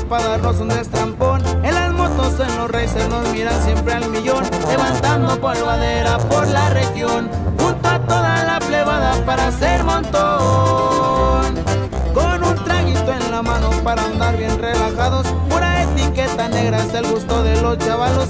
Para darnos un destrampón, en las motos, en los racers nos miran siempre al millón, levantando polvadera por la región, junto a toda la plebada para hacer montón, con un traguito en la mano para andar bien relajados, pura etiqueta negra es el gusto de los chavalos.